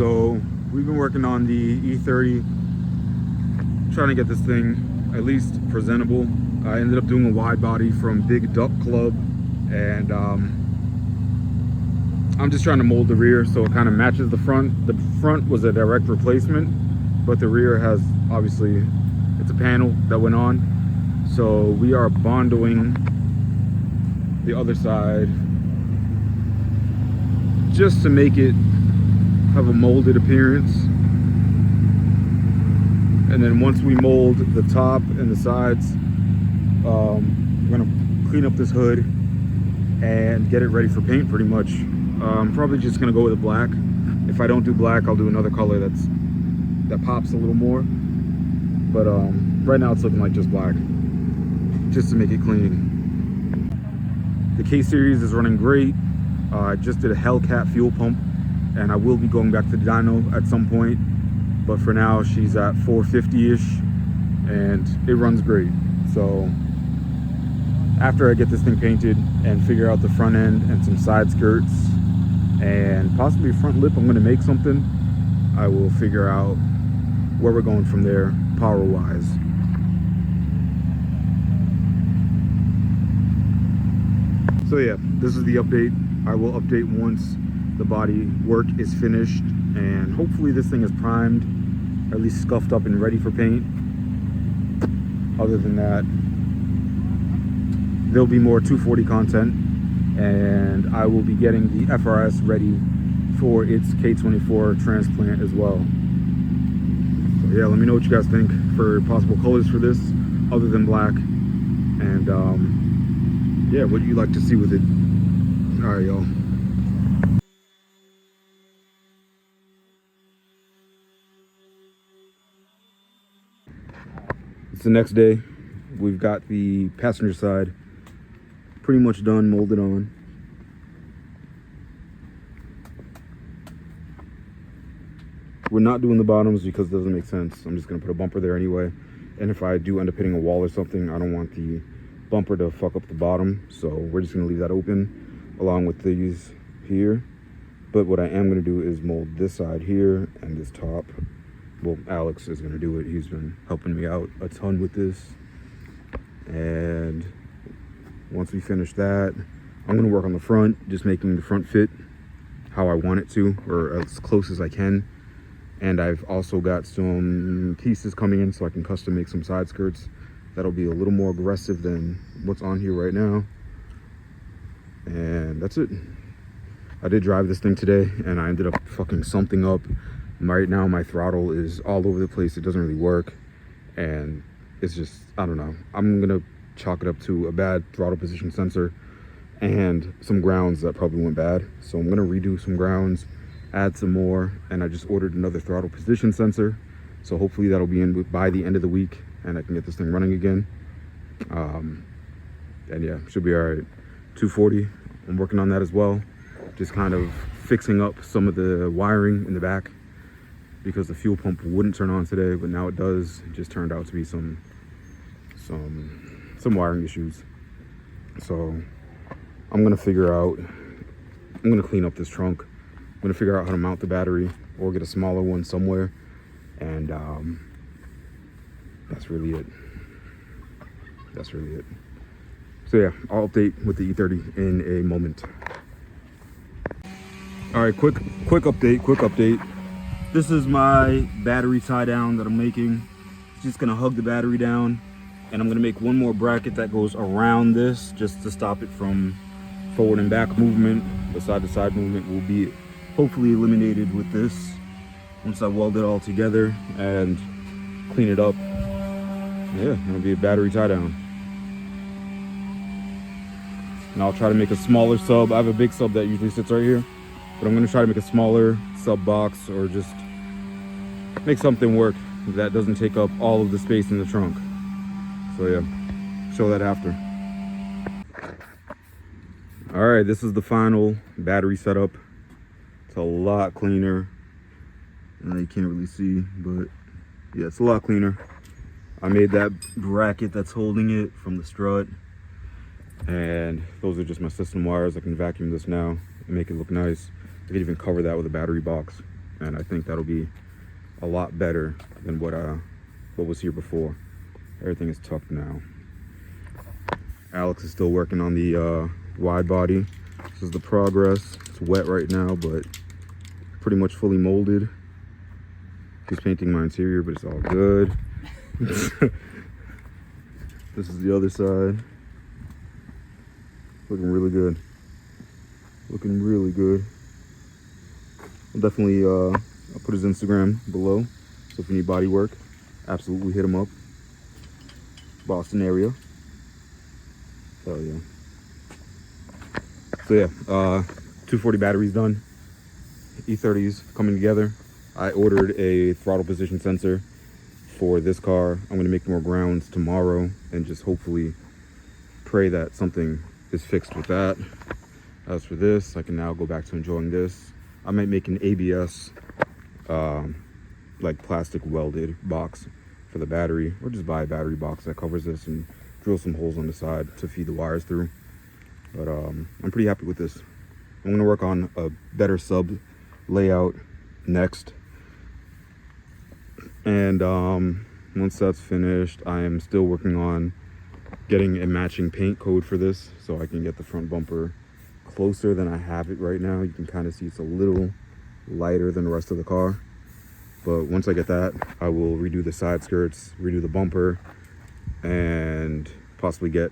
So we've been working on the E30, trying to get this thing at least presentable. I ended up doing a wide body from Big Duck Club, and I'm just trying to mold the rear so it kind of matches the front. The front was a direct replacement, but the rear has, obviously, it's a panel that went on. So we are bondoing the other side just to make it have a molded appearance. And then once we mold the top and the sides, we're gonna clean up this hood and get it ready for paint pretty much. I'm probably just gonna go with a black. If I don't do black, I'll do another color that pops a little more. But right now it's looking like just black, just to make it clean. The K-Series is running great. I just did a Hellcat fuel pump, and I will be going back to the dyno at some point. But for now, she's at 450-ish, and it runs great. So after I get this thing painted and figure out the front end and some side skirts and possibly a front lip, I'm gonna make something. I will figure out where we're going from there, power-wise. So yeah, this is the update. I will update once the body work is finished, and hopefully this thing is primed, or at least scuffed up and ready for paint. Other than that, there'll be more 240 content, and I will be getting the FRS ready for its K24 transplant as well. So yeah, let me know what you guys think for possible colors for this other than black, and yeah, what you'd like to see with it. All right, y'all. It's the next day. We've got the passenger side pretty much done, molded on. We're not doing the bottoms because it doesn't make sense. I'm just gonna put a bumper there anyway. And if I do end up hitting a wall or something, I don't want the bumper to fuck up the bottom. So we're just gonna leave that open along with these here. But what I am gonna do is mold this side here and this top. Well, Alex is gonna do it. He's been helping me out a ton with this. And once we finish that, I'm gonna work on the front, just making the front fit how I want it to, or as close as I can. And I've also got some pieces coming in so I can custom make some side skirts that'll be a little more aggressive than what's on here right now. And that's it. I did drive this thing today, and I ended up fucking something up. Right now my throttle is all over the place. It doesn't really work, and it's just, I don't know. I'm gonna chalk it up to a bad throttle position sensor and some grounds that probably went bad. So I'm gonna redo some grounds, add some more, and I just ordered another throttle position sensor. So hopefully that'll be in by the end of the week, and I can get this thing running again. And yeah, should be all right. 240, I'm working on that as well. Just kind of fixing up some of the wiring in the back because the fuel pump wouldn't turn on today, but now it does. It just turned out to be some wiring issues. So I'm gonna figure out, I'm gonna clean up this trunk. I'm gonna figure out how to mount the battery or get a smaller one somewhere. And that's really it. That's really it. So yeah, I'll update with the E30 in a moment. All right, quick update. This is my battery tie down that I'm making. Just gonna hug the battery down, and I'm gonna make one more bracket that goes around this just to stop it from forward and back movement. The side to side movement will be hopefully eliminated with this once I weld it all together and clean it up. Yeah, it'll be a battery tie down. And I'll try to make a smaller sub. I have a big sub that usually sits right here, but I'm gonna try to make a smaller sub box, or just make something work that doesn't take up all of the space in the trunk. So yeah, show that after. All right, this is the final battery setup. It's a lot cleaner. You can't really see, but yeah, it's a lot cleaner. I made that bracket that's holding it from the strut, and those are just my system wires. I can vacuum this now and make it look nice. I could even cover that with a battery box. and I think that'll be a lot better than what was here before. Everything is tucked now. Alex is still working on the wide body. This is the progress. It's wet right now, but pretty much fully molded. He's painting my interior, but it's all good. This is the other side. Looking really good. Looking really good. I'll definitely I'll put his Instagram below. So if you need body work, absolutely hit him up. Boston area. Hell yeah. So yeah, 240 batteries done. E30s coming together. I ordered a throttle position sensor for this car. I'm gonna make more grounds tomorrow and just hopefully pray that something is fixed with that. As for this, I can now go back to enjoying this. I might make an ABS like plastic welded box for the battery, or just buy a battery box that covers this and drill some holes on the side to feed the wires through. But I'm pretty happy with this. I'm gonna work on a better sub layout next. And once that's finished, I am still working on getting a matching paint code for this so I can get the front bumper closer than I have it right now. You can kind of see it's a little lighter than the rest of the car. But once I get that, I will redo the side skirts, redo the bumper, and possibly get